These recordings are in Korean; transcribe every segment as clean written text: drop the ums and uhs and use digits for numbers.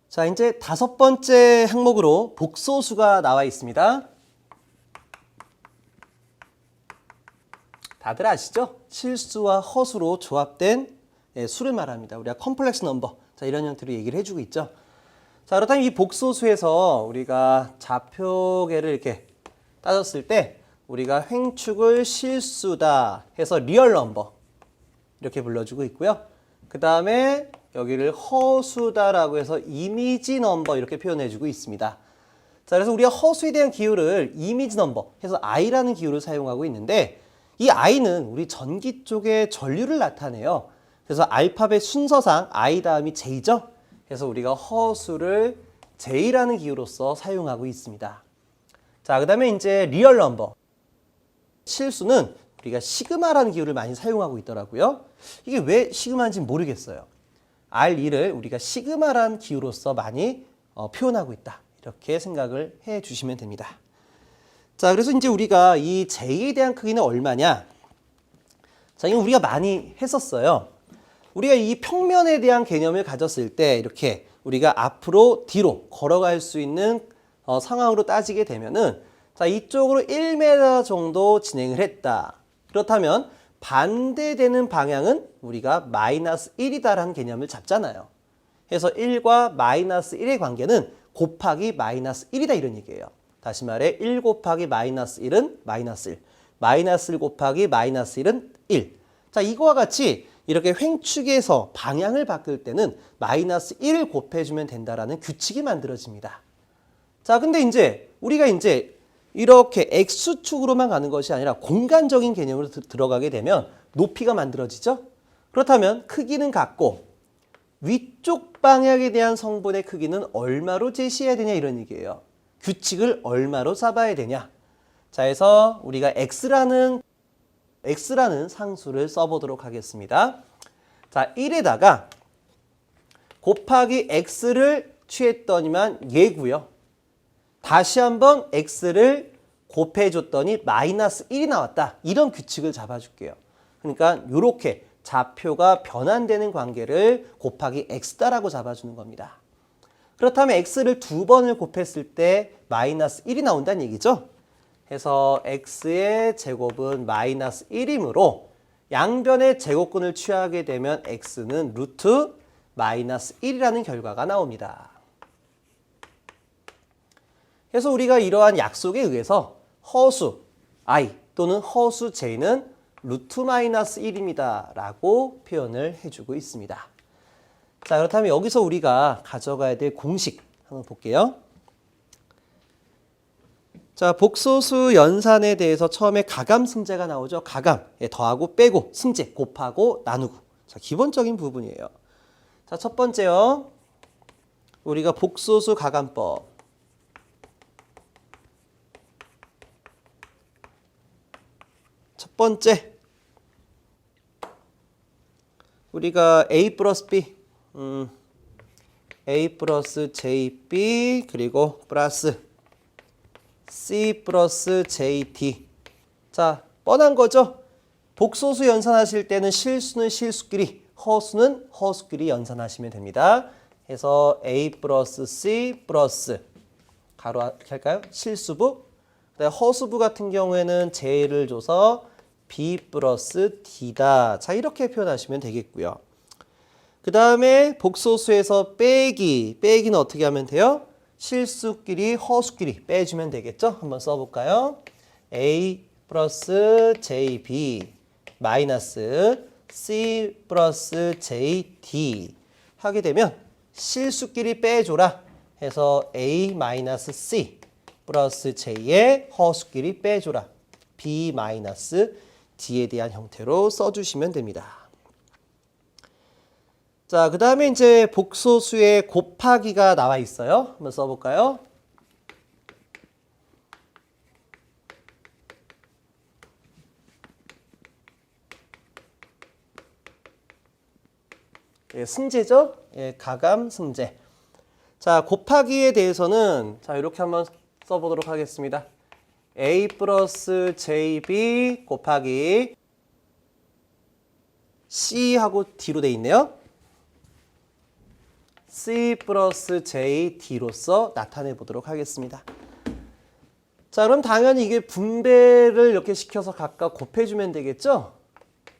자, 이제 5번째 항목으로 복소수가 나와 있습니다. 다들 아시죠? 실수와 허수로 조합된 수를 말합니다. 우리가 컴플렉스 넘버. 자, 이런 형태로 얘기를 해주고 있죠. 자, 그렇다면 이 복소수에서 우리가 좌표계를 이렇게 따졌을 때 우리가 횡축을 실수다 해서 리얼 넘버 이렇게 불러주고 있고요. 그 다음에 여기를 허수다라고 해서 이미지 넘버 이렇게 표현해주고 있습니다. 자, 그래서 우리가 허수에 대한 기호를 이미지 넘버 해서 i라는 기호를 사용하고 있는데 이 i는 우리 전기 쪽의 전류를 나타내요. 그래서 알파벳 순서상 i 다음이 j죠. 그래서 우리가 허수를 j라는 기호로서 사용하고 있습니다. 자, 그 다음에 이제 리얼 넘버. 실수는 우리가 시그마라는 기호를 많이 사용하고 있더라고요. 이게 왜 시그마인지 모르겠어요. R2를 우리가 시그마라는 기호로서 많이 표현하고 있다. 이렇게 생각을 해 주시면 됩니다. 자, 그래서 이제 우리가 이 J에 대한 크기는 얼마냐? 자, 이거 우리가 많이 했었어요. 우리가 이 평면에 대한 개념을 가졌을 때 이렇게 우리가 앞으로 뒤로 걸어갈 수 있는 상황으로 따지게 되면은 자, 이쪽으로 1m 정도 진행을 했다. 그렇다면 반대되는 방향은 우리가 마이너스 1이다라는 개념을 잡잖아요. 그래서 1과 마이너스 1의 관계는 곱하기 마이너스 1이다 이런 얘기예요. 다시 말해 1 곱하기 마이너스 1은 마이너스 1. 마이너스 1 곱하기 마이너스 1은 1. 자, 이거와 같이 이렇게 횡축에서 방향을 바꿀 때는 마이너스 1을 곱해주면 된다라는 규칙이 만들어집니다. 자, 근데 이제 우리가 이제 이렇게 X축으로만 가는 것이 아니라 공간적인 개념으로 들어가게 되면 높이가 만들어지죠. 그렇다면 크기는 같고 위쪽 방향에 대한 성분의 크기는 얼마로 제시해야 되냐 이런 얘기예요. 규칙을 얼마로 잡아야 되냐. 자, 해서 우리가 X라는 상수를 써보도록 하겠습니다. 자, 1에다가 곱하기 X를 취했더니만 얘고요. 다시 한번 X를 곱해줬더니 마이너스 1이 나왔다. 이런 규칙을 잡아줄게요. 그러니까 이렇게 좌표가 변환되는 관계를 곱하기 X다라고 잡아주는 겁니다. 그렇다면 X를 2번을 곱했을 때 마이너스 1이 나온다는 얘기죠. 해서 X의 제곱은 마이너스 1이므로 양변의 제곱근을 취하게 되면 X는 루트 마이너스 1이라는 결과가 나옵니다. 그래서 우리가 이러한 약속에 의해서 허수 i 또는 허수 j는 루트 마이너스 1입니다. 라고 표현을 해주고 있습니다. 자, 그렇다면 여기서 우리가 가져가야 될 공식 한번 볼게요. 자, 복소수 연산에 대해서 처음에 가감 승제가 나오죠. 가감, 더하고 빼고 승제, 곱하고 나누고. 자, 기본적인 부분이에요. 자, 첫 번째요. 우리가 복소수 가감법. 첫 번째, 우리가 A 플러스 B, A 플러스 JB 그리고 플러스 C 플러스 JD. 자, 뻔한 거죠? 복소수 연산하실 때는 실수는 실수끼리, 허수는 허수끼리 연산하시면 됩니다. 그래서 A 플러스 C 플러스 가로 할까요? 실수부. 허수부 같은 경우에는 J를 줘서 B 플러스 D다. 자, 이렇게 표현하시면 되겠고요. 그 다음에 복소수에서 빼기는 어떻게 하면 돼요? 실수끼리 허수끼리 빼주면 되겠죠? 한번 써볼까요? A 플러스 JB 마이너스 C 플러스 JD 하게 되면 실수끼리 빼줘라 해서 A 마이너스 C 플러스 J의 허수끼리 빼줘라. B 마이너스 D에 대한 형태로 써주시면 됩니다. 자, 그 다음에 이제 복소수의 곱하기가 나와 있어요. 한번 써볼까요? 승제죠? 가감 승제. 자, 곱하기에 대해서는 자, 이렇게 한번 써보도록 하겠습니다. A 플러스 JB 곱하기 C하고 D로 돼 있네요. C 플러스 J, D로서 나타내 보도록 하겠습니다. 자, 그럼 당연히 이게 분배를 이렇게 시켜서 각각 곱해주면 되겠죠?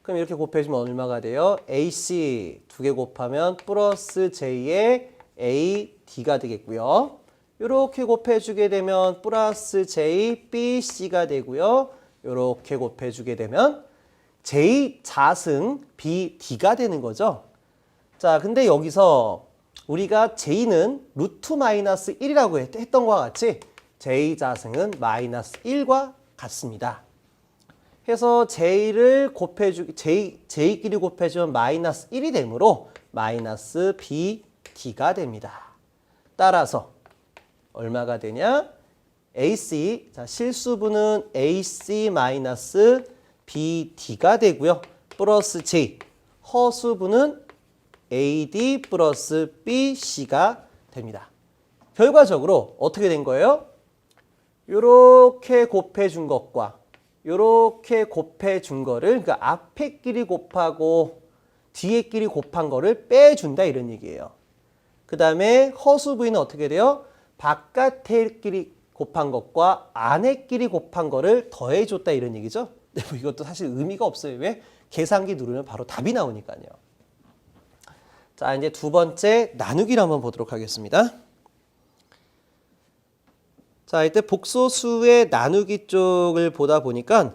그럼 이렇게 곱해주면 얼마가 돼요? AC 두 개 곱하면 플러스 J의 A, D가 되겠고요. 이렇게 곱해주게 되면 플러스 J, B, C가 되고요. 이렇게 곱해주게 되면 J 자승 B, D가 되는 거죠. 자, 근데 여기서 우리가 J는 루트 마이너스 1이라고 했던 것과 같이 J 자승은 마이너스 1과 같습니다. 해서 J를 J끼리 곱해주면 마이너스 1이 되므로 마이너스 B, D가 됩니다. 따라서 얼마가 되냐? AC, 자, 실수분은 AC 마이너스 BD가 되고요. 플러스 J, 허수분은 AD 플러스 BC가 됩니다. 결과적으로 어떻게 된 거예요? 이렇게 곱해준 것과 이렇게 곱해준 거를, 그러니까 앞에 끼리 곱하고 뒤에 끼리 곱한 거를 빼준다 이런 얘기예요. 그 다음에 허수 부위는 어떻게 돼요? 바깥에 끼리 곱한 것과 안에 끼리 곱한 거를 더해줬다 이런 얘기죠. 근데 뭐 이것도 사실 의미가 없어요. 왜? 계산기 누르면 바로 답이 나오니까요. 자, 이제 두 번째 나누기를 한번 보도록 하겠습니다. 자, 이때 복소수의 나누기 쪽을 보다 보니까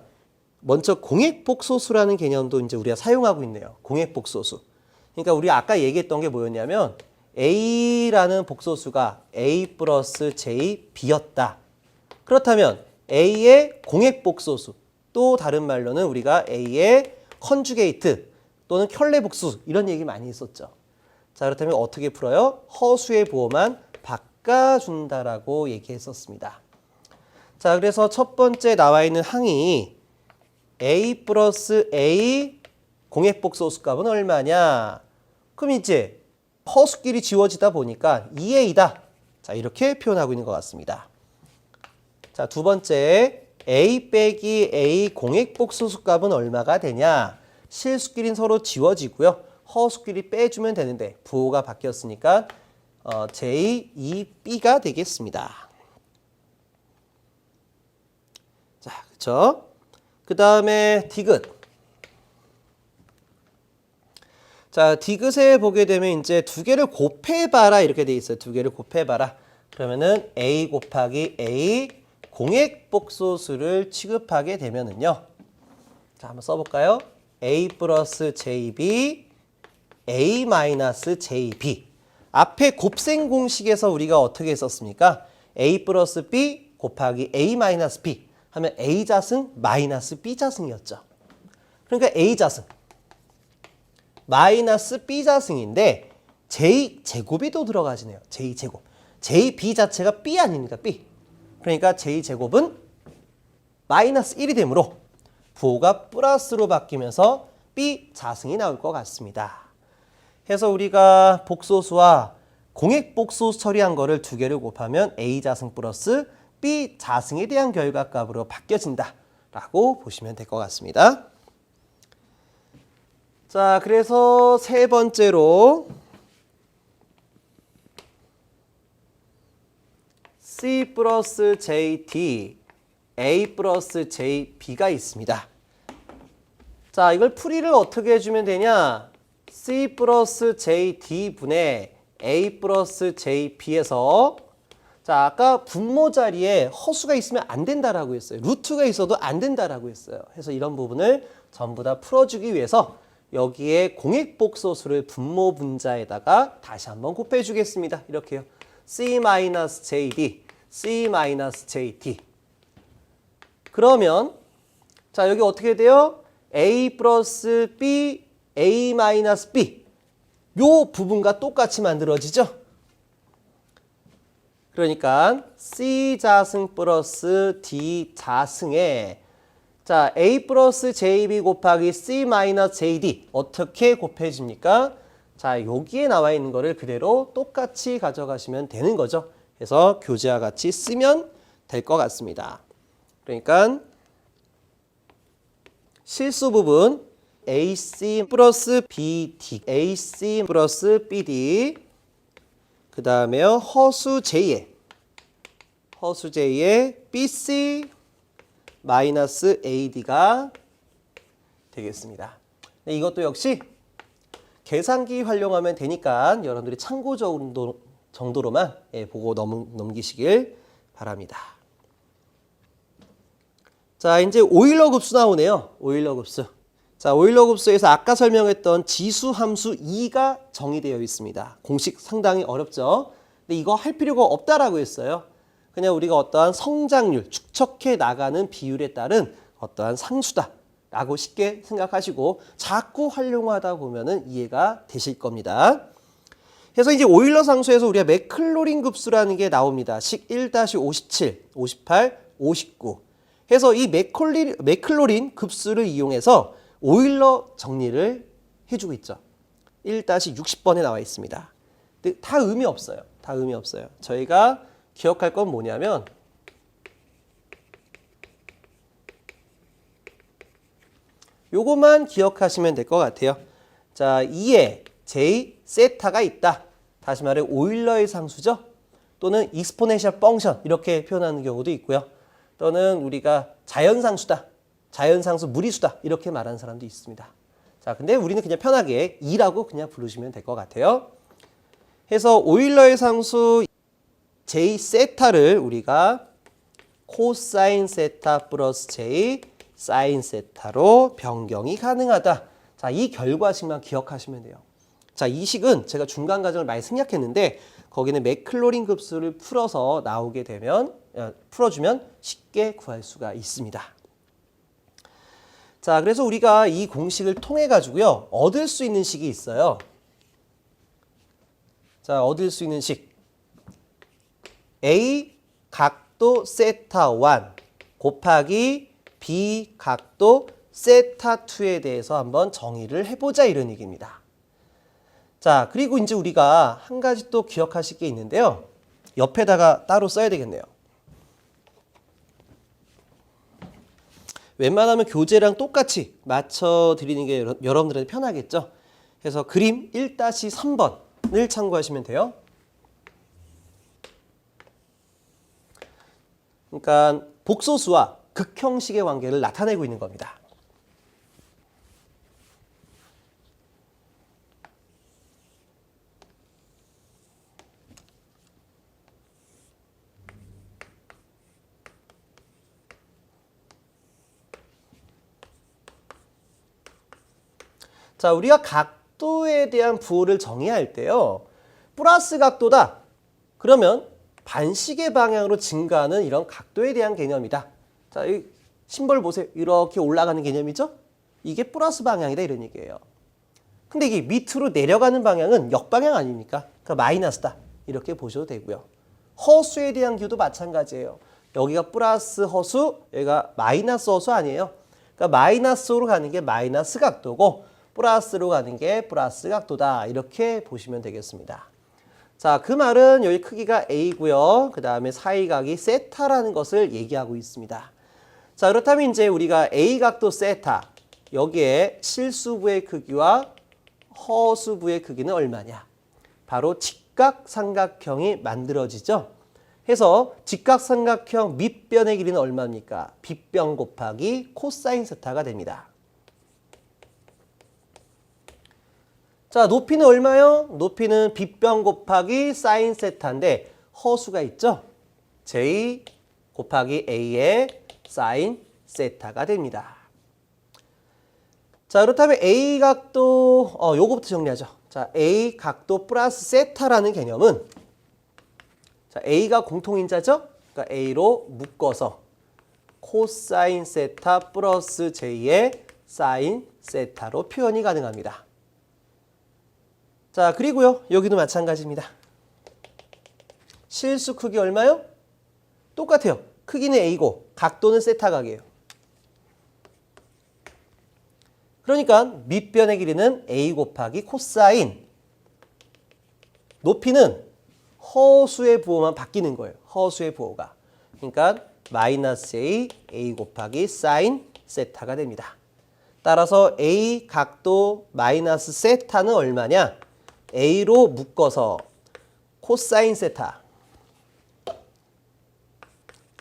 먼저 공액복소수라는 개념도 이제 우리가 사용하고 있네요. 공액복소수. 그러니까 우리 아까 얘기했던 게 뭐였냐면 A라는 복소수가 A 플러스 J, B였다. 그렇다면 A의 공액복소수, 또 다른 말로는 우리가 A의 컨주게이트 또는 켤레복수 이런 얘기 많이 했었죠. 자, 그렇다면 어떻게 풀어요? 허수의 부호만 바꿔준다라고 얘기했었습니다. 자, 그래서 첫 번째 나와 있는 항이 A 플러스 A 공액복소수 값은 얼마냐? 그럼 이제 허수끼리 지워지다 보니까 2A다. 자, 이렇게 표현하고 있는 것 같습니다. 자, 두 번째 A 빼기 A 공액복소수 값은 얼마가 되냐? 실수끼리는 서로 지워지고요. 허수끼리 빼주면 되는데 부호가 바뀌었으니까 J, E, B가 되겠습니다. 자, 그쵸? 그 다음에 디귿. 자, 디귿에 보게 되면 이제 두 개를 곱해봐라 이렇게 돼 있어요. 두 개를 곱해봐라. 그러면은 A 곱하기 A 공액복소수를 취급하게 되면은요. 자, 한번 써볼까요? A 플러스 JB, A 마이너스 JB. 앞에 곱셈 공식에서 우리가 어떻게 했었습니까? A 플러스 B 곱하기 A 마이너스 B 하면 A 자승 마이너스 B 자승이었죠. 그러니까 A 자승 마이너스 B 자승인데 J 제곱이 또 들어가지네요. J 제곱. JB 자체가 B 아닙니까? B. 그러니까 J 제곱은 마이너스 1이 되므로 부호가 플러스로 바뀌면서 B 자승이 나올 것 같습니다. 해서 우리가 복소수와 공액복소수 처리한 거를 두 개를 곱하면 A 자승 플러스 B 자승에 대한 결과값으로 바뀌어진다 라고 보시면 될 것 같습니다. 자, 그래서 세 번째로 C 플러스 JD, A 플러스 JB가 있습니다. 자, 이걸 풀이를 어떻게 해주면 되냐? C 플러스 JD분의 A 플러스 JB에서 자, 아까 분모 자리에 허수가 있으면 안 된다라고 했어요. 루트가 있어도 안 된다라고 했어요. 그래서 이런 부분을 전부 다 풀어주기 위해서 여기에 공액복소수를 분모 분자에다가 다시 한번 곱해주겠습니다. 이렇게요. C-JD, C-JD. 그러면 자, 여기 어떻게 돼요? A 플러스 B, A 마이너스 B. 요 부분과 똑같이 만들어지죠? 그러니까 C 자승 플러스 D 자승에 자, A 플러스 JB 곱하기 C 마이너스 JD 어떻게 곱해집니까? 자, 여기에 나와 있는 거를 그대로 똑같이 가져가시면 되는 거죠. 그래서 교재와 같이 쓰면 될 것 같습니다. 그러니까 실수 부분 AC 플러스 BD, AC 플러스 BD 그 다음에요 허수 J의 BC 마이너스 AD가 되겠습니다. 네, 이것도 역시 계산기 활용하면 되니까 여러분들이 참고 정도로만 보고 넘기시길 바랍니다. 자, 이제 오일러 급수 나오네요. 오일러 급수. 자, 오일러 급수에서 아까 설명했던 지수 함수 2가 정의되어 있습니다. 공식 상당히 어렵죠. 근데 이거 할 필요가 없다라고 했어요. 그냥 우리가 어떠한 성장률, 축적해 나가는 비율에 따른 어떠한 상수다 라고 쉽게 생각하시고 자꾸 활용하다 보면은 이해가 되실 겁니다. 그래서 이제 오일러 상수에서 우리가 맥클로린 급수라는 게 나옵니다. 식 1-57, 58, 59. 해서 이 맥클로린 급수를 이용해서 오일러 정리를 해주고 있죠. 1-60번에 나와 있습니다. 근데 다 의미 없어요. 다 의미 없어요. 저희가 기억할 건 뭐냐면 요것만 기억하시면 될 것 같아요. 자, 2에 J 세타가 있다. 다시 말해 오일러의 상수죠. 또는 익스포넨셜 펑션 이렇게 표현하는 경우도 있고요. 또는 우리가 자연상수다. 자연상수 무리수다. 이렇게 말하는 사람도 있습니다. 자, 근데 우리는 그냥 편하게 2라고 그냥 부르시면 될 것 같아요. 해서 오일러의 상수 J 세타를 우리가 코사인 세타 플러스 J 사인 세타로 변경이 가능하다. 자, 이 결과식만 기억하시면 돼요. 자, 이 식은 제가 중간 과정을 많이 생략했는데 거기는 맥클로린 급수를 풀어서 나오게 되면 풀어주면 쉽게 구할 수가 있습니다. 자, 그래서 우리가 이 공식을 통해 가지고요 얻을 수 있는 식이 있어요. 자, 얻을 수 있는 식 A 각도 세타 1 곱하기 B 각도 세타 2에 대해서 한번 정의를 해보자 이런 얘기입니다. 자, 그리고 이제 우리가 한 가지 또 기억하실 게 있는데요. 옆에다가 따로 써야 되겠네요. 웬만하면 교재랑 똑같이 맞춰드리는 게 여러분들한테 편하겠죠. 그래서 그림 1-3번을 참고하시면 돼요. 그러니까 복소수와 극형식의 관계를 나타내고 있는 겁니다. 자, 우리가 각도에 대한 부호를 정의할 때요. 플러스 각도다. 그러면 반시계 방향으로 증가하는 이런 각도에 대한 개념이다. 자, 이 심벌 보세요. 이렇게 올라가는 개념이죠? 이게 플러스 방향이다 이런 얘기예요. 근데 이게 밑으로 내려가는 방향은 역방향 아닙니까? 그러니까 마이너스다. 이렇게 보셔도 되고요. 허수에 대한 기호도 마찬가지예요. 여기가 플러스 허수, 여기가 마이너스 허수 아니에요. 그러니까 마이너스로 가는 게 마이너스 각도고 플러스로 가는 게 플러스 각도다. 이렇게 보시면 되겠습니다. 자, 그 말은 여기 크기가 A고요. 그 다음에 사이각이 세타라는 것을 얘기하고 있습니다. 자, 그렇다면 이제 우리가 A 각도 세타, 여기에 실수부의 크기와 허수부의 크기는 얼마냐? 바로 직각삼각형이 만들어지죠. 해서 직각삼각형 밑변의 길이는 얼마입니까? 빗변 곱하기 코사인 세타가 됩니다. 자, 높이는 얼마요? 높이는 빗변 곱하기 사인 세타인데 허수가 있죠? J 곱하기 A의 사인 세타가 됩니다. 자, 그렇다면 A 각도, 요거부터 정리하죠. 자, A 각도 플러스 세타라는 개념은 자, A가 공통인자죠? 그러니까 A로 묶어서 코사인 세타 플러스 J의 사인 세타로 표현이 가능합니다. 자, 그리고요. 여기도 마찬가지입니다. 실수 크기 얼마요? 똑같아요. 크기는 A고 각도는 세타 각이에요. 그러니까 밑변의 길이는 A 곱하기 코사인, 높이는 허수의 부호만 바뀌는 거예요. 허수의 부호가. 그러니까 마이너스 A 곱하기 사인 세타가 됩니다. 따라서 A 각도 마이너스 세타는 얼마냐? A로 묶어서 코사인 세타.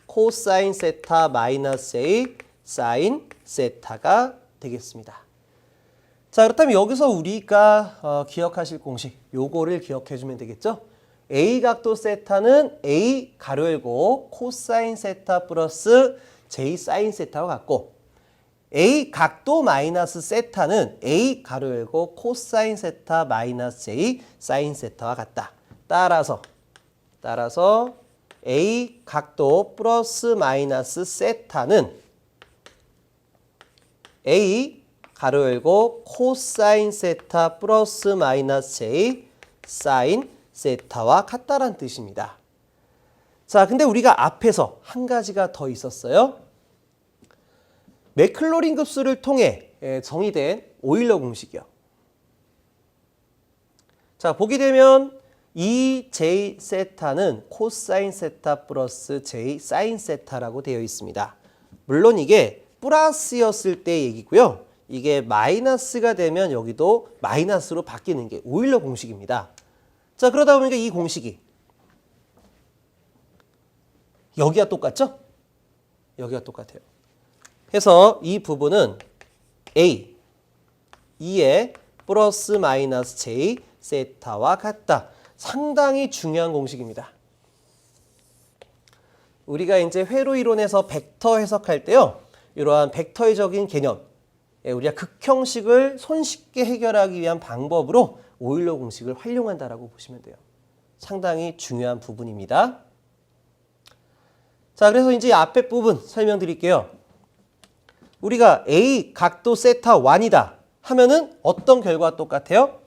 코사인 세타 마이너스 A 사인 세타가 되겠습니다. 자, 그렇다면 여기서 우리가 기억하실 공식, 요거를 기억해 주면 되겠죠? A 각도 세타는 A 가로 열고 코사인 세타 플러스 J 사인 세타와 같고, A 각도 마이너스 세타는 A 가로 열고 코사인 세타 마이너스 J 사인 세타와 같다. 따라서 A 각도 플러스 마이너스 세타는 A 가로 열고 코사인 세타 플러스 마이너스 J 사인 세타와 같다라는 뜻입니다. 자, 근데 우리가 앞에서 한 가지가 더 있었어요. 맥클로린 급수를 통해 정의된 오일러 공식이요. 자, 보게 되면 이 J 세타는 코사인 세타 플러스 J 사인 세타라고 되어 있습니다. 물론 이게 플러스였을 때 얘기고요. 이게 마이너스가 되면 여기도 마이너스로 바뀌는 게 오일러 공식입니다. 자, 그러다 보니까 이 공식이 여기와 똑같죠? 여기와 똑같아요. 해서 이 부분은 A, 2의 플러스 마이너스 J 세타와 같다. 상당히 중요한 공식입니다. 우리가 이제 회로 이론에서 벡터 해석할 때요. 이러한 벡터의적인 개념, 우리가 극형식을 손쉽게 해결하기 위한 방법으로 오일러 공식을 활용한다라고 보시면 돼요. 상당히 중요한 부분입니다. 자, 그래서 이제 앞에 부분 설명드릴게요. 우리가 A 각도 세타 1이다 하면은 어떤 결과와 똑같아요?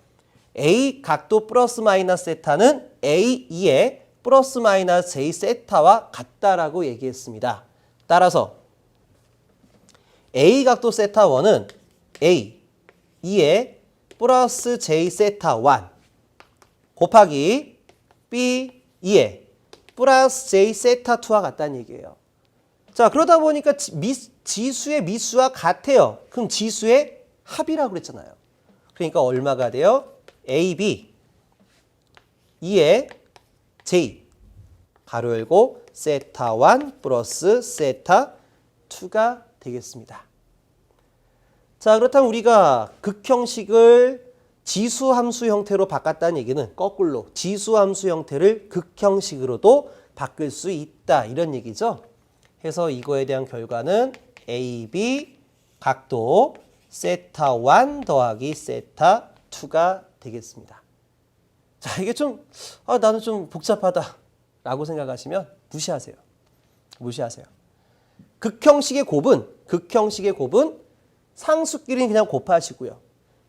A 각도 플러스 마이너스 세타는 A 2의 플러스 마이너스 J 세타와 같다라고 얘기했습니다. 따라서 A 각도 세타 1은 A 2의 플러스 J 세타 1 곱하기 B 2의 플러스 J 세타 2와 같다는 얘기예요. 자, 그러다 보니까 지수의 미수와 같아요. 그럼 지수의 합이라고 그랬잖아요. 그러니까 얼마가 돼요? AB 2의 J 가로 열고 세타 1 플러스 세타 2가 되겠습니다. 자, 그렇다면 우리가 극형식을 지수함수 형태로 바꿨다는 얘기는 거꾸로 지수함수 형태를 극형식으로도 바꿀 수 있다 이런 얘기죠. 해서 이거에 대한 결과는 AB 각도 세타 1 더하기 세타 2가 되겠습니다. 자, 이게 좀 나는 좀 복잡하다 라고 생각하시면 무시하세요. 극형식의 곱은 상수끼리는 그냥 곱하시고요.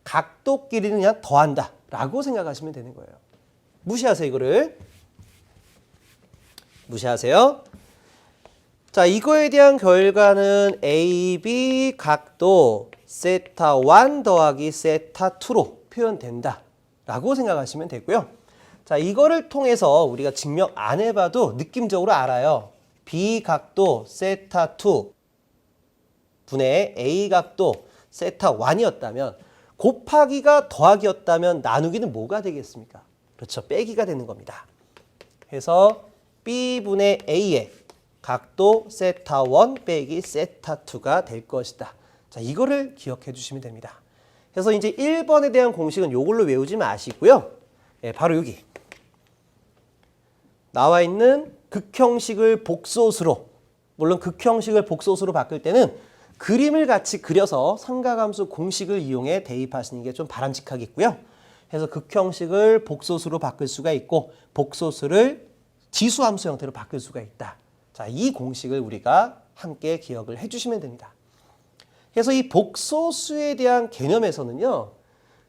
각도끼리는 그냥 더한다 라고 생각하시면 되는 거예요. 무시하세요. 이거를. 무시하세요. 자, 이거에 대한 결과는 AB 각도 세타 1 더하기 세타 2로 표현된다 라고 생각하시면 되고요. 자, 이거를 통해서 우리가 증명 안 해봐도 느낌적으로 알아요. B 각도 세타 2 분의 A 각도 세타 1이었다면 곱하기가 더하기였다면 나누기는 뭐가 되겠습니까? 그렇죠. 빼기가 되는 겁니다. 해서 B분의 A의 각도 세타 1 빼기 세타 2가 될 것이다. 자, 이거를 기억해 주시면 됩니다. 그래서 이제 1번에 대한 공식은 이걸로 외우지 마시고요. 바로 여기 나와 있는 극형식을 복소수로, 물론 극형식을 복소수로 바꿀 때는 그림을 같이 그려서 삼각함수 공식을 이용해 대입하시는 게 좀 바람직하겠고요. 그래서 극형식을 복소수로 바꿀 수가 있고 복소수를 지수함수 형태로 바꿀 수가 있다. 자, 이 공식을 우리가 함께 기억을 해주시면 됩니다. 그래서 이 복소수에 대한 개념에서는요.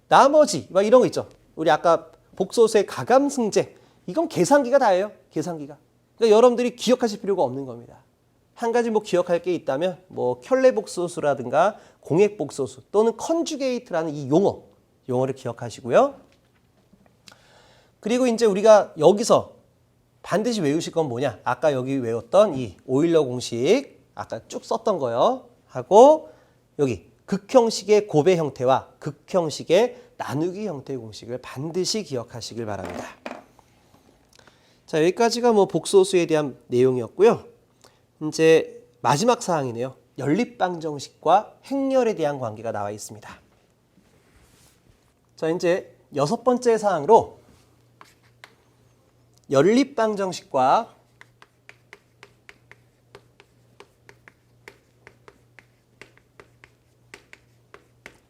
나머지 막 이런 거 있죠. 우리 아까 복소수의 가감승제. 이건 계산기가 다예요. 계산기가. 그러니까 여러분들이 기억하실 필요가 없는 겁니다. 한 가지 뭐 기억할 게 있다면 뭐 켤레 복소수라든가 공액 복소수 또는 컨주게이트라는 이 용어를 기억하시고요. 그리고 이제 우리가 여기서 반드시 외우실 건 뭐냐? 아까 여기 외웠던 이 오일러 공식 아까 쭉 썼던 거요. 하고 여기 극형식의 곱의 형태와 극형식의 나누기 형태의 공식을 반드시 기억하시길 바랍니다. 자, 여기까지가 뭐 복소수에 대한 내용이었고요. 이제 마지막 사항이네요. 연립방정식과 행렬에 대한 관계가 나와 있습니다. 자, 이제 6번째 사항으로 연립방정식과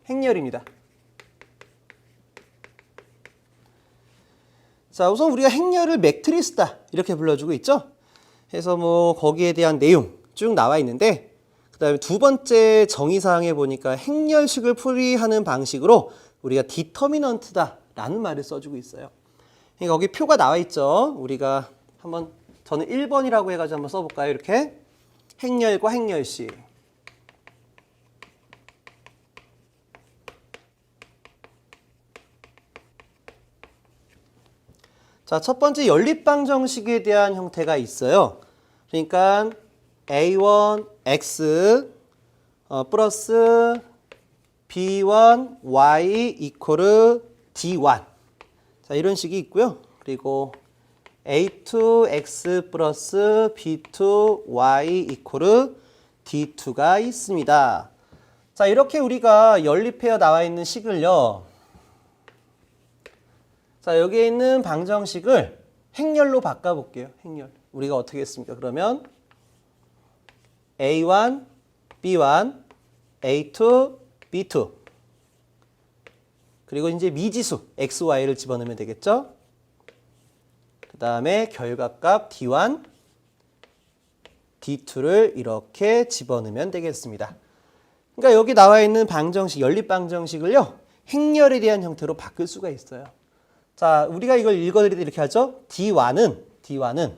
행렬입니다. 자, 우선 우리가 행렬을 매트리스다 이렇게 불러주고 있죠. 그래서 뭐 거기에 대한 내용 쭉 나와 있는데, 그 다음에 두 번째 정의사항에 보니까 행렬식을 풀이하는 방식으로 우리가 디터미넌트다 라는 말을 써주고 있어요. 그러니까 거기 표가 나와 있죠. 우리가 한번, 저는 1번이라고 해가지고 한번 써볼까요? 이렇게 행렬과 행렬식. 자, 첫 번째 연립방정식에 대한 형태가 있어요. 그러니까 a1x 플러스 b1y 이퀄 d1. 자, 이런 식이 있고요. 그리고 a2x 플러스 b2y 이퀄 d2가 있습니다. 자, 이렇게 우리가 연립해어 나와 있는 식을요. 자, 여기에 있는 방정식을 행렬로 바꿔볼게요. 행렬. 우리가 어떻게 했습니까? 그러면 A1, B1, A2, B2. 그리고 이제 미지수 X, Y를 집어넣으면 되겠죠? 그 다음에 결과값 D1, D2를 이렇게 집어넣으면 되겠습니다. 그러니까 여기 나와 있는 방정식, 연립방정식을요. 행렬에 대한 형태로 바꿀 수가 있어요. 자, 우리가 이걸 읽어드릴 때 이렇게 하죠. D1은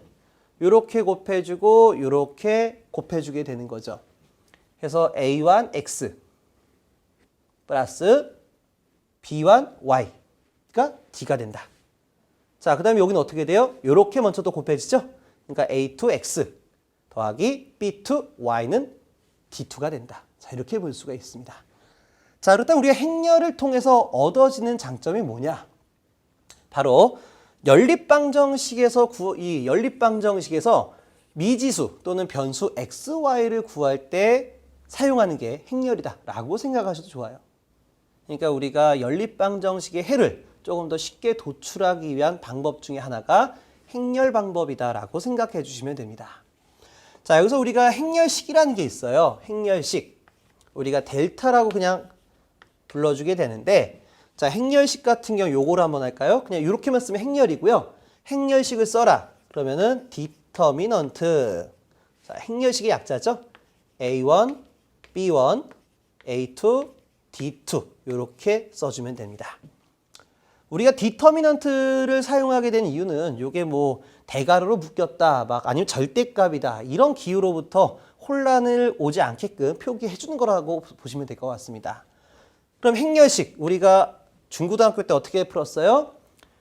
이렇게 곱해주고 이렇게 곱해주게 되는 거죠. 그래서 A1X 플러스 B1Y가 D가 된다. 자, 그 다음에 여기는 어떻게 돼요? 이렇게 먼저 또 곱해지죠. 그러니까 A2X 더하기 B2Y는 D2가 된다. 자, 이렇게 볼 수가 있습니다. 자, 그렇다면 우리가 행렬을 통해서 얻어지는 장점이 뭐냐? 바로 연립방정식에서 이 연립방정식에서 미지수 또는 변수 x, y를 구할 때 사용하는 게 행렬이다라고 생각하셔도 좋아요. 그러니까 우리가 연립방정식의 해를 조금 더 쉽게 도출하기 위한 방법 중에 하나가 행렬 방법이다라고 생각해 주시면 됩니다. 자, 여기서 우리가 행렬식이라는 게 있어요. 행렬식. 우리가 델타라고 그냥 불러주게 되는데, 자, 행렬식 같은 경우 요거를 한번 할까요? 그냥 이렇게만 쓰면 행렬이고요. 행렬식을 써라. 그러면은 디터미넌트. 자, 행렬식의 약자죠. A1, B1, A2, D2 이렇게 써주면 됩니다. 우리가 디터미넌트를 사용하게 된 이유는 요게 뭐 대괄호로 묶였다, 막 아니면 절대값이다 이런 기호로부터 혼란을 오지 않게끔 표기해 주는 거라고 보시면 될 것 같습니다. 그럼 행렬식 우리가 중고등학교 때 어떻게 풀었어요?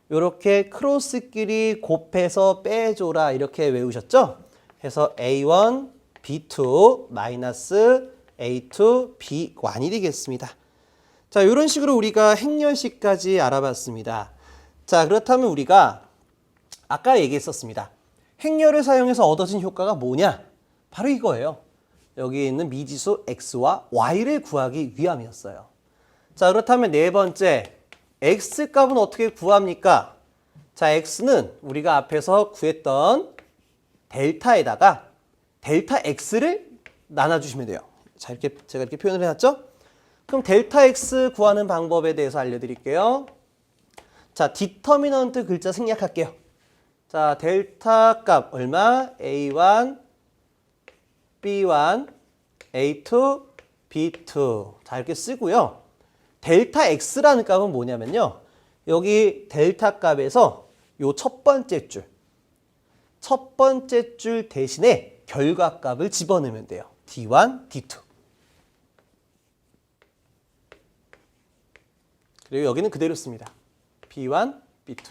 이렇게 크로스끼리 곱해서 빼줘라 이렇게 외우셨죠? 그래서 A1, B2 마이너스 A2, B1이 되겠습니다. 자, 이런 식으로 우리가 행렬식까지 알아봤습니다. 자, 그렇다면 우리가 아까 얘기했었습니다. 행렬을 사용해서 얻어진 효과가 뭐냐? 바로 이거예요. 여기 있는 미지수 X와 Y를 구하기 위함이었어요. 자, 그렇다면 네 번째, X값은 어떻게 구합니까? 자, X는 우리가 앞에서 구했던 델타에다가 델타 X를 나눠주시면 돼요. 자, 이렇게 제가 이렇게 표현을 해놨죠? 그럼 델타 X 구하는 방법에 대해서 알려드릴게요. 자, 디터미넌트 글자 생략할게요. 자, 델타 값 얼마? A1, B1, A2, B2. 자, 이렇게 쓰고요. 델타 X라는 값은 뭐냐면요. 여기 델타 값에서 요 첫 번째 줄 대신에 결과값을 집어넣으면 돼요. D1, D2. 그리고 여기는 그대로 씁니다. B1, B2.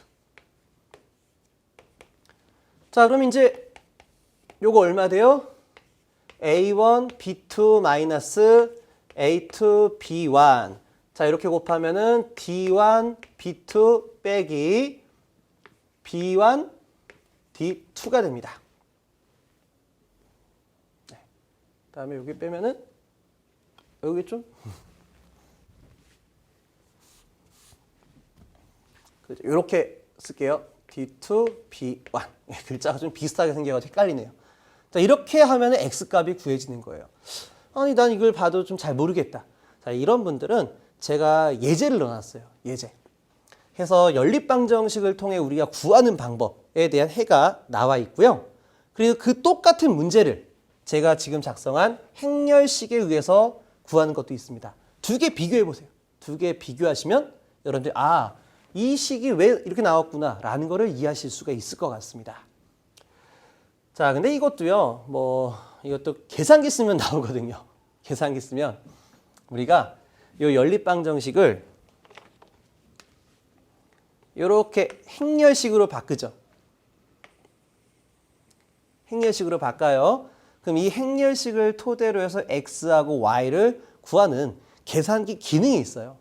자, 그럼 이제 요거 얼마 돼요? A1, B2 마이너스 A2, B1. 자, 이렇게 곱하면은 D1, B2 빼기 B1, D2가 됩니다. 네. 그다음에 여기 빼면은 여기 좀 이렇게 쓸게요. D2, B1. 글자가 좀 비슷하게 생겨가지고 헷갈리네요. 자, 이렇게 하면 X값이 구해지는 거예요. 아니, 난 이걸 봐도 좀 잘 모르겠다. 자, 이런 분들은 제가 예제를 넣어놨어요. 예제. 해서 연립방정식을 통해 우리가 구하는 방법에 대한 해가 나와 있고요. 그리고 그 똑같은 문제를 제가 지금 작성한 행렬식에 의해서 구하는 것도 있습니다. 두 개 비교해 보세요. 두 개 비교하시면 여러분들이 이 식이 왜 이렇게 나왔구나 라는 거를 이해하실 수가 있을 것 같습니다. 자, 근데 이것도요, 이것도 계산기 쓰면 나오거든요. 계산기 쓰면 우리가 이 연립방정식을 이렇게 행렬식으로 바꾸죠. 행렬식으로 바꿔요. 그럼 이 행렬식을 토대로 해서 x하고 y를 구하는 계산기 기능이 있어요.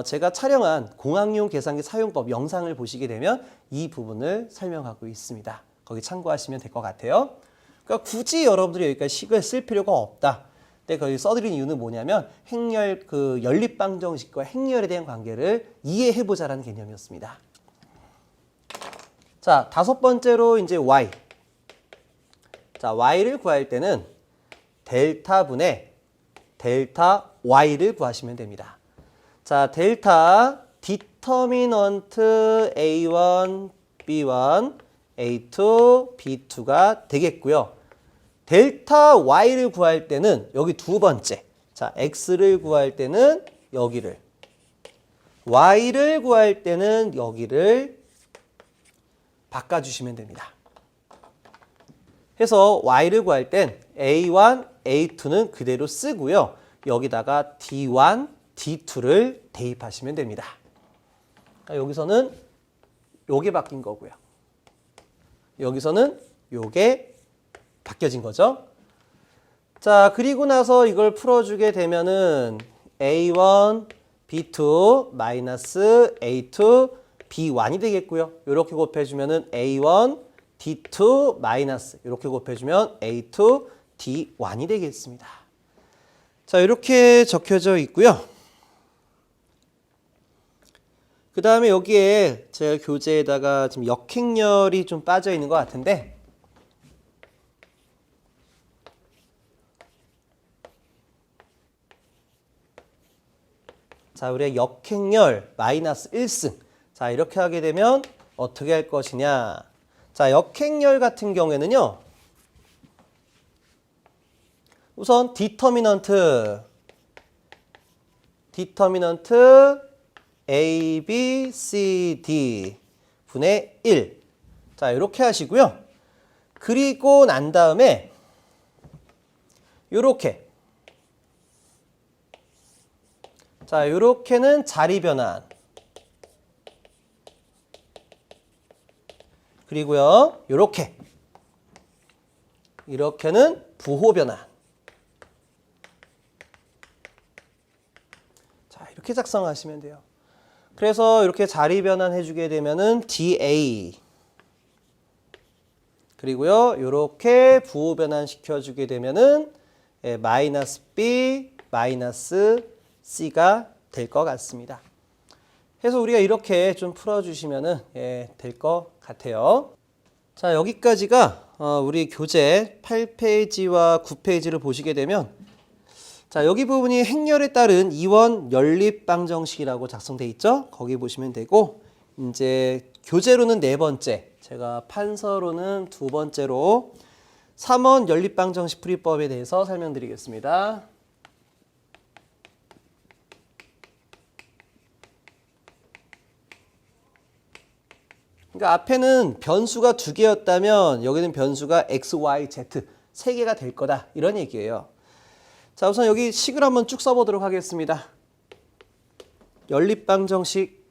제가 촬영한 공학용 계산기 사용법 영상을 보시게 되면 이 부분을 설명하고 있습니다. 거기 참고하시면 될 것 같아요. 그러니까 굳이 여러분들이 여기까지 식을 쓸 필요가 없다. 근데 거기 써드린 이유는 뭐냐면 행렬, 연립방정식과 행렬에 대한 관계를 이해해보자라는 개념이었습니다. 자, 다섯 번째로 이제 y. 자, y를 구할 때는 델타분의 델타 y를 구하시면 됩니다. 자, 델타 디터미넌트 A1, B1, A2, B2가 되겠고요. 델타 y를 구할 때는 여기 두 번째. 자, x를 구할 때는 여기를. y를 구할 때는 여기를 바꿔주시면 됩니다. 해서 y를 구할 땐 A1, A2는 그대로 쓰고요. 여기다가 D1, D2를 대입하시면 됩니다. 여기서는 요게 바뀐 거고요. 여기서는 요게 바뀌어진 거죠. 자, 그리고 나서 이걸 풀어주게 되면은 A1, B2, 마이너스 A2, B1이 되겠고요. 이렇게 곱해주면은 A1, D2, 마이너스 이렇게 곱해주면 A2, D1이 되겠습니다. 자, 이렇게 적혀져 있고요. 그 다음에 여기에 제가 교재에다가 지금 역행렬이 좀 빠져 있는 것 같은데 자, 우리가 역행렬 마이너스 1승. 자, 이렇게 하게 되면 어떻게 할 것이냐. 자, 역행렬 같은 경우에는요. 우선 디터미넌트 A, B, C, D 분의 1. 자, 이렇게 하시고요. 그리고 난 다음에 요렇게. 자, 요렇게는 자리 변환. 그리고요. 요렇게. 이렇게는 부호 변환. 자, 이렇게 작성하시면 돼요. 그래서 이렇게 자리 변환해 주게 되면은 DA. 그리고요. 이렇게 부호 변환 시켜 주게 되면은 마이너스 B, 마이너스 C가 될 것 같습니다. 그래서 우리가 이렇게 좀 풀어 주시면은 될 것 같아요. 자, 여기까지가 우리 교재 8페이지와 9페이지를 보시게 되면 자, 여기 부분이 행렬에 따른 이원 연립방정식이라고 작성돼 있죠? 거기 보시면 되고 이제 교재로는 네 번째, 제가 판서로는 두 번째로 3원 연립방정식 풀이법에 대해서 설명드리겠습니다. 그러니까 앞에는 변수가 두 개였다면 여기는 변수가 x, y, z 세 개가 될 거다 이런 얘기예요. 자, 우선 여기 식을 한번 쭉 써보도록 하겠습니다. 연립방정식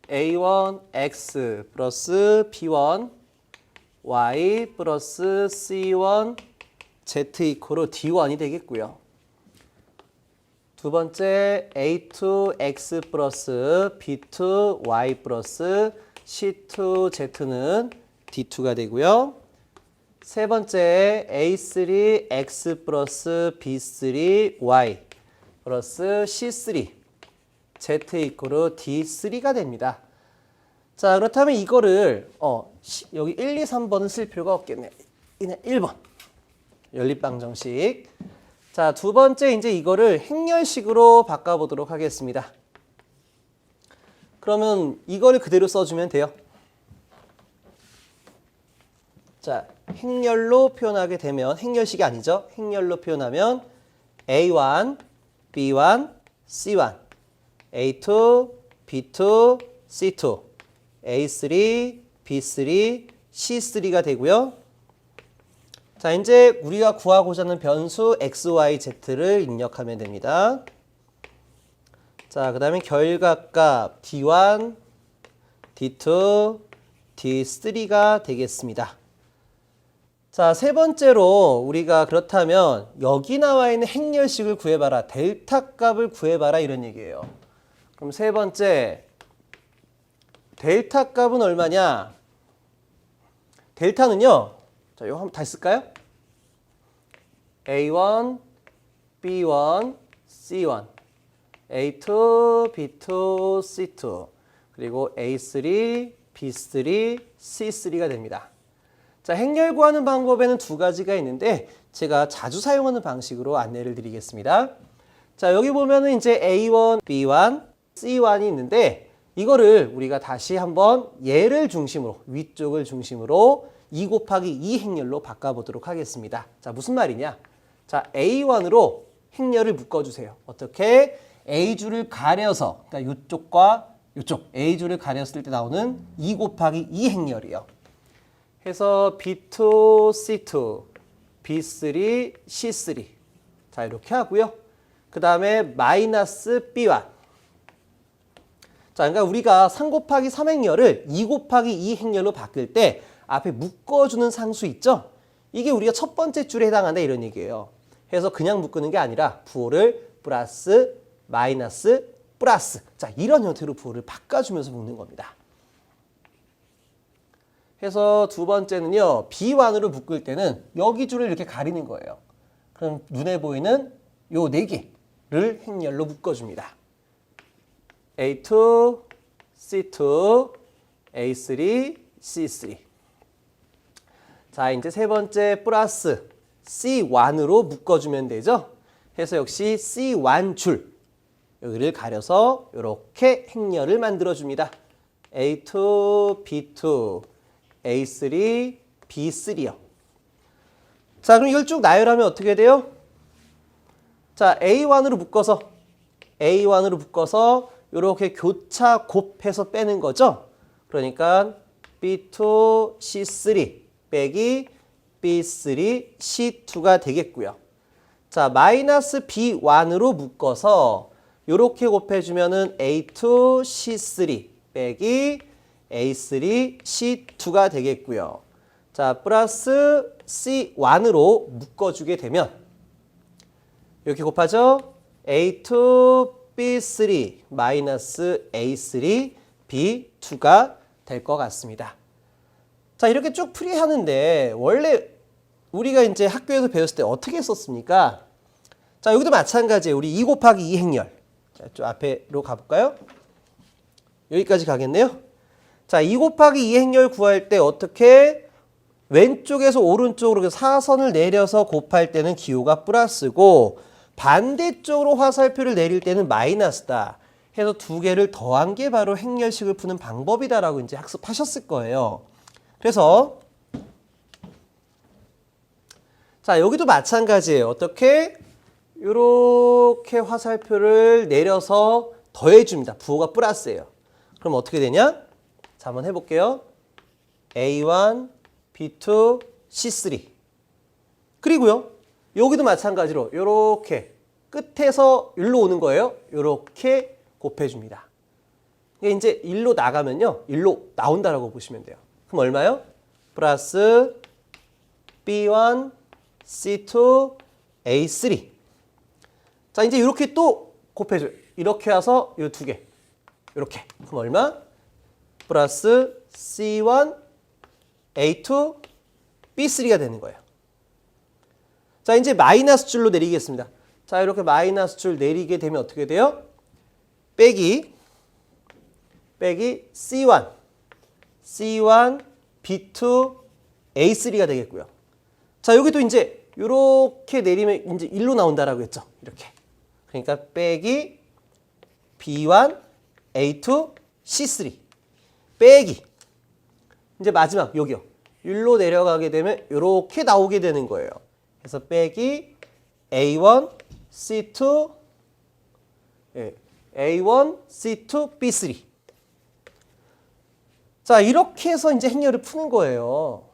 A1 x 플러스 B1 y 플러스 C1 z 이코로 D1이 되겠고요. 두 번째 A2 x 플러스 B2 y 플러스 C2 z는 D2가 되고요. 세 번째 A3X 플러스 B3Y 플러스 C3 Z 이퀄 D3가 됩니다. 자, 그렇다면 이거를 여기 1, 2, 3번은 쓸 필요가 없겠네. 그냥 1번. 연립방정식. 자, 두 번째 이제 이거를 행렬식으로 바꿔보도록 하겠습니다. 그러면 이거를 그대로 써주면 돼요. 자, 행렬로 표현하게 되면 행렬식이 아니죠. 행렬로 표현하면 A1, B1, C1, A2, B2, C2, A3, B3, C3가 되고요. 자, 이제 우리가 구하고자 하는 변수 x, y, z를 입력하면 됩니다. 자, 그 다음에 결과값 D1, D2, D3가 되겠습니다. 자, 세 번째로 우리가 그렇다면 여기 나와 있는 행렬식을 구해봐라. 델타 값을 구해봐라 이런 얘기예요. 그럼 세 번째 델타 값은 얼마냐? 델타는요. 자, 이거 한번 다시 쓸까요? A1, B1, C1, A2, B2, C2, 그리고 A3, B3, C3가 됩니다. 자, 행렬 구하는 방법에는 두 가지가 있는데 제가 자주 사용하는 방식으로 안내를 드리겠습니다. 자, 여기 보면은 이제 A1, B1, C1이 있는데 이거를 우리가 다시 한번 얘를 중심으로 위쪽을 중심으로 2 곱하기 2 행렬로 바꿔보도록 하겠습니다. 자, 무슨 말이냐? 자, A1으로 행렬을 묶어주세요. 어떻게? A줄을 가려서, 그러니까 이쪽과 이쪽 A줄을 가렸을 때 나오는 2 곱하기 2 행렬이요. 해서 B2, C2, B3, C3. 자, 이렇게 하고요. 그 다음에 마이너스 B1. 자, 그러니까 우리가 3 곱하기 3 행렬을 2 곱하기 2 행렬로 바뀔 때 앞에 묶어주는 상수 있죠? 이게 우리가 첫 번째 줄에 해당한다 이런 얘기예요. 그래서 그냥 묶는 게 아니라 부호를 플러스, 마이너스, 플러스. 자, 이런 형태로 부호를 바꿔주면서 묶는 겁니다. 해서 두 번째는요. B1으로 묶을 때는 여기 줄을 이렇게 가리는 거예요. 그럼 눈에 보이는 요 4개를 행렬로 묶어줍니다. A2, C2, A3, C3. 자, 이제 세 번째 플러스 C1으로 묶어주면 되죠. 해서 역시 C1 줄 여기를 가려서 이렇게 행렬을 만들어줍니다. A2, B2, A3, B3요. 자, 그럼 이걸 쭉 나열하면 어떻게 돼요? 자, A1으로 묶어서 이렇게 교차 곱해서 빼는 거죠. 그러니까 B2, C3 빼기 B3, C2가 되겠고요. 자, 마이너스 B1으로 묶어서 이렇게 곱해주면은 A2, C3 빼기 A3, C2가 되겠고요. 자, 플러스 C1으로 묶어주게 되면 이렇게 곱하죠? A2, B3 마이너스 A3, B2가 될 것 같습니다. 자, 이렇게 쭉 풀이하는데 원래 우리가 이제 학교에서 배웠을 때 어떻게 했었습니까? 자, 여기도 마찬가지예요. 우리 2 곱하기 2 행렬. 자, 좀 앞에로 가볼까요? 여기까지 가겠네요. 자, 2 곱하기 2 행렬 구할 때 어떻게? 왼쪽에서 오른쪽으로 사선을 내려서 곱할 때는 기호가 플러스고 반대쪽으로 화살표를 내릴 때는 마이너스다. 해서 두 개를 더한 게 바로 행렬식을 푸는 방법이다라고 이제 학습하셨을 거예요. 그래서 자, 여기도 마찬가지예요. 어떻게? 이렇게 화살표를 내려서 더해줍니다. 부호가 플러스예요. 그럼 어떻게 되냐? 자, 한번 해볼게요. A1, B2, C3. 그리고요. 여기도 마찬가지로 이렇게 끝에서 일로 오는 거예요. 이렇게 곱해줍니다. 이게 이제 일로 나가면요. 일로 나온다라고 보시면 돼요. 그럼 얼마요? 플러스 B1, C2, A3. 자, 이제 이렇게 또 곱해줘요. 이렇게 와서 이 두 개. 이렇게. 그럼 얼마? 플러스 C1, A2, B3가 되는 거예요. 자, 이제 마이너스 줄로 내리겠습니다. 자, 이렇게 마이너스 줄 내리게 되면 어떻게 돼요? 빼기 C1, B2, A3가 되겠고요. 자, 여기도 이제 이렇게 내리면 이제 1로 나온다라고 했죠. 이렇게. 그러니까 빼기 B1, A2, C3. 빼기. 이제 마지막 여기요. 1로 내려가게 되면 이렇게 나오게 되는 거예요. 그래서 빼기 A1, C2, A1, C2, B3. 자, 이렇게 해서 이제 행렬을 푸는 거예요.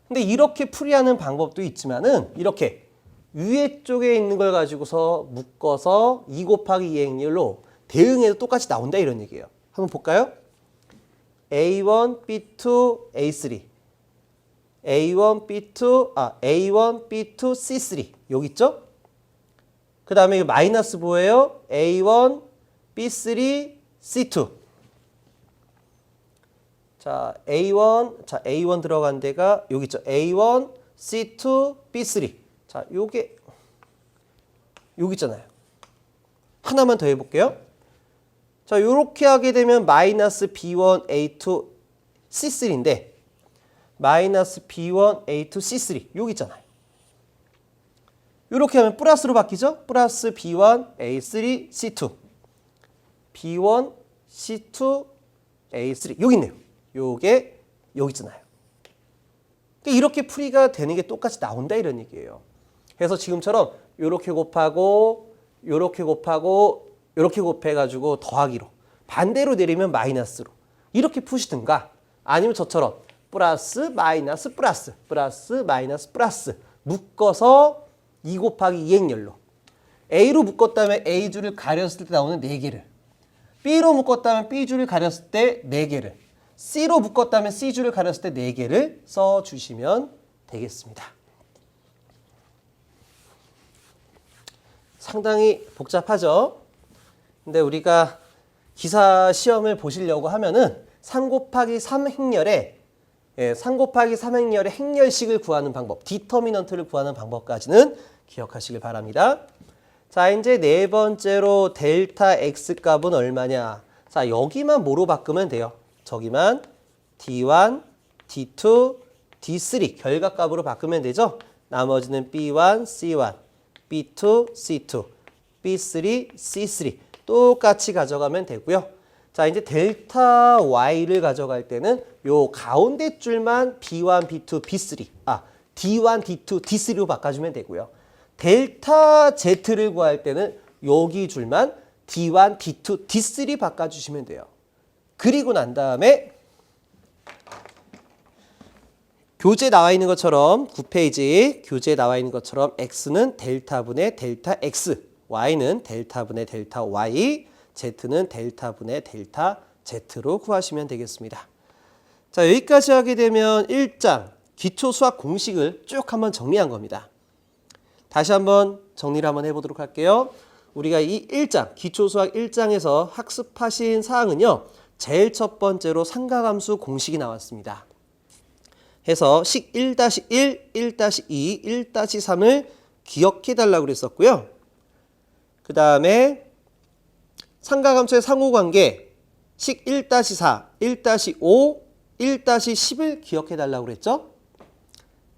근데 이렇게 풀이하는 방법도 있지만은 이렇게 위에 쪽에 있는 걸 가지고서 묶어서 2 곱하기 2의 행렬로 대응해도 똑같이 나온다 이런 얘기예요. 한번 볼까요? A1, B2, A3. A1, B2, C3. 여기 있죠? 그 다음에 마이너스 뭐예요? A1, B3, C2. 자, A1 들어간 데가 여기 있죠. A1, C2, B3. 자, 요게 여기 있잖아요. 하나만 더 해볼게요. 자, 요렇게 하게 되면 마이너스 B1, A2, C3인데 마이너스 B1, A2, C3 여기 있잖아요. 요렇게 하면 플러스로 바뀌죠? 플러스 B1, A3, C2 B1, C2, A3 여기 있네요. 요게 여기 있잖아요. 그러니까 이렇게 풀이가 되는 게 똑같이 나온다 이런 얘기예요. 그래서 지금처럼 요렇게 곱하고 요렇게 곱하고 요렇게 곱해가지고 더하기로 반대로 내리면 마이너스로 이렇게 푸시든가 아니면 저처럼 플러스 마이너스 플러스 플러스 마이너스 플러스 묶어서 2 곱하기 2 행렬로 A로 묶었다면 A줄을 가렸을 때 나오는 4개를 B로 묶었다면 B줄을 가렸을 때 4개를 C로 묶었다면 C줄을 가렸을 때 4개를 써주시면 되겠습니다. 상당히 복잡하죠? 근데 우리가 기사 시험을 보시려고 하면은 3 곱하기 3 행렬에 3 곱하기 3 행렬의 행렬식을 구하는 방법, 디터미넌트를 구하는 방법까지는 기억하시길 바랍니다. 자, 이제 네 번째로 델타 X 값은 얼마냐? 자, 여기만 뭐로 바꾸면 돼요? 저기만 D1, D2, D3 결과값으로 바꾸면 되죠? 나머지는 B1, C1, B2, C2, B3, C3 똑같이 가져가면 되고요. 자, 이제 델타 Y를 가져갈 때는 요 가운데 줄만 B1, B2, B3 D1, D2, D3로 바꿔주면 되고요. 델타 Z를 구할 때는 여기 줄만 D1, D2, D3 바꿔주시면 돼요. 그리고 난 다음에 교재에 나와 있는 것처럼 9페이지 교재에 나와 있는 것처럼 X는 델타분의 델타 X, Y는 델타분의 델타 Y, Z는 델타분의 델타 Z로 구하시면 되겠습니다. 자, 여기까지 하게 되면 1장 기초수학 공식을 쭉 한번 정리한 겁니다. 다시 한번 정리를 한번 해보도록 할게요. 우리가 이 1장 기초수학 1장에서 학습하신 사항은요. 제일 첫 번째로 삼각함수 공식이 나왔습니다. 해서 식 1-1, 1-2, 1-3을 기억해달라고 그랬었고요. 그 다음에 삼각함수의 상호관계 식 1-4, 1-5, 1-10을 기억해달라고 그랬죠.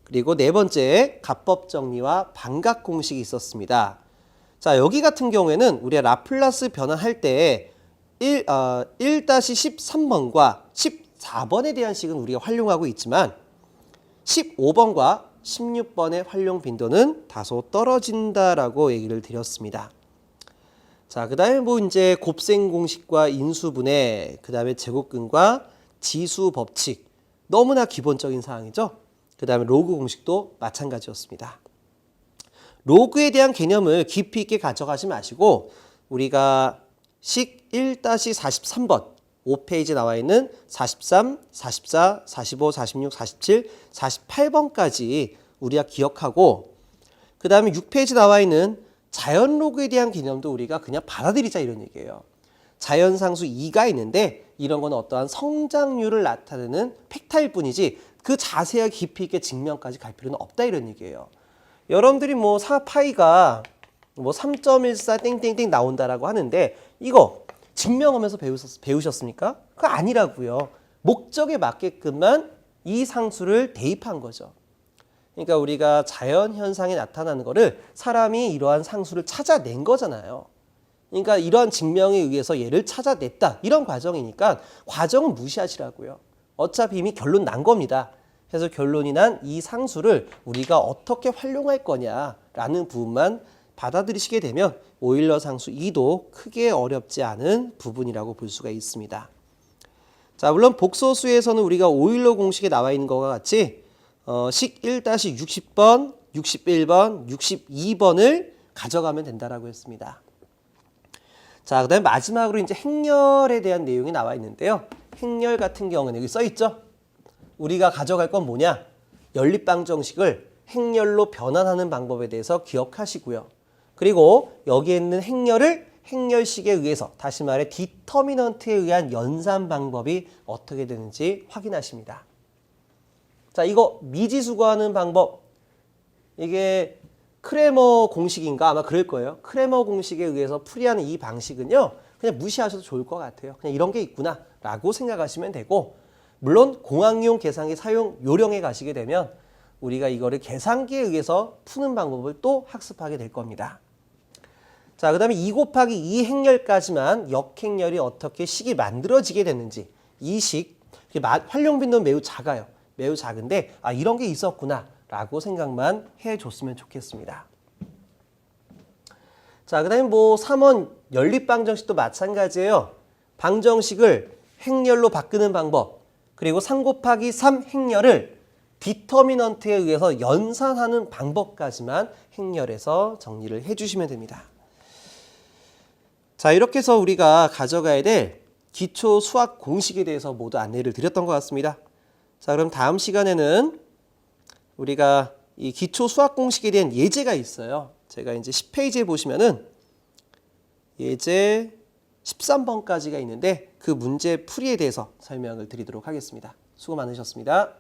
그리고 네 번째 가법 정리와 반각 공식이 있었습니다. 자, 여기 같은 경우에는 우리가 라플라스 변환할 때 1-13번과 14번에 대한 식은 우리가 활용하고 있지만 15번과 16번의 활용 빈도는 다소 떨어진다라고 얘기를 드렸습니다. 자, 그 다음에 뭐 이제 곱셈 공식과 인수분해, 그 다음에 제곱근과 지수 법칙 너무나 기본적인 사항이죠. 그 다음에 로그 공식도 마찬가지였습니다. 로그에 대한 개념을 깊이 있게 가져가지 마시고 우리가 식 1-43번 5페이지에 나와 있는 43, 44, 45, 46, 47, 48번까지 우리가 기억하고 그 다음에 6페이지에 나와 있는 자연 로그에 대한 개념도 우리가 그냥 받아들이자 이런 얘기예요. 자연상수 2가 있는데 이런 건 어떠한 성장률을 나타내는 팩타일 뿐이지 그 자세하게 깊이 있게 증명까지 갈 필요는 없다 이런 얘기예요. 여러분들이 뭐 파이가 뭐 3.14 땡땡땡 나온다라고 하는데 이거 증명하면서 배우셨습니까? 그거 아니라고요. 목적에 맞게끔만 이 상수를 대입한 거죠. 그러니까 우리가 자연 현상에 나타나는 거를 사람이 이러한 상수를 찾아낸 거잖아요. 그러니까 이러한 증명에 의해서 얘를 찾아냈다. 이런 과정이니까 과정은 무시하시라고요. 어차피 이미 결론 난 겁니다. 그래서 결론이 난 이 상수를 우리가 어떻게 활용할 거냐라는 부분만 받아들이시게 되면 오일러 상수 2도 크게 어렵지 않은 부분이라고 볼 수가 있습니다. 자, 물론 복소수에서는 우리가 오일러 공식에 나와 있는 것과 같이 식 1-60번, 61번, 62번을 가져가면 된다라고 했습니다. 자, 그다음에 마지막으로 이제 행렬에 대한 내용이 나와 있는데요. 행렬 같은 경우는 여기 써 있죠. 우리가 가져갈 건 뭐냐? 연립방정식을 행렬로 변환하는 방법에 대해서 기억하시고요. 그리고 여기에 있는 행렬을 행렬식에 의해서, 다시 말해 디터미넌트에 의한 연산 방법이 어떻게 되는지 확인하십니다. 자, 이거 미지수 구하는 방법, 이게 크레머 공식인가 아마 그럴 거예요. 크레머 공식에 의해서 풀이하는 이 방식은요, 그냥 무시하셔도 좋을 것 같아요. 그냥 이런 게 있구나 라고 생각하시면 되고, 물론 공학용 계산기 사용 요령에 가시게 되면 우리가 이거를 계산기에 의해서 푸는 방법을 또 학습하게 될 겁니다. 자, 그 다음에 2 곱하기 2 행렬까지만 역행렬이 어떻게 식이 만들어지게 됐는지, 이 식, 활용 빈도는 매우 작아요. 매우 작은데 이런 게 있었구나 라고 생각만 해줬으면 좋겠습니다. 자, 그 다음에 뭐 3원 연립방정식도 마찬가지예요. 방정식을 행렬로 바꾸는 방법, 그리고 3 곱하기 3 행렬을 디터미넌트에 의해서 연산하는 방법까지만 행렬에서 정리를 해주시면 됩니다. 자, 이렇게 해서 우리가 가져가야 될 기초 수학 공식에 대해서 모두 안내를 드렸던 것 같습니다. 자, 그럼 다음 시간에는 우리가 이 기초 수학 공식에 대한 예제가 있어요. 제가 이제 10페이지에 보시면은 예제 13번까지가 있는데 그 문제 풀이에 대해서 설명을 드리도록 하겠습니다. 수고 많으셨습니다.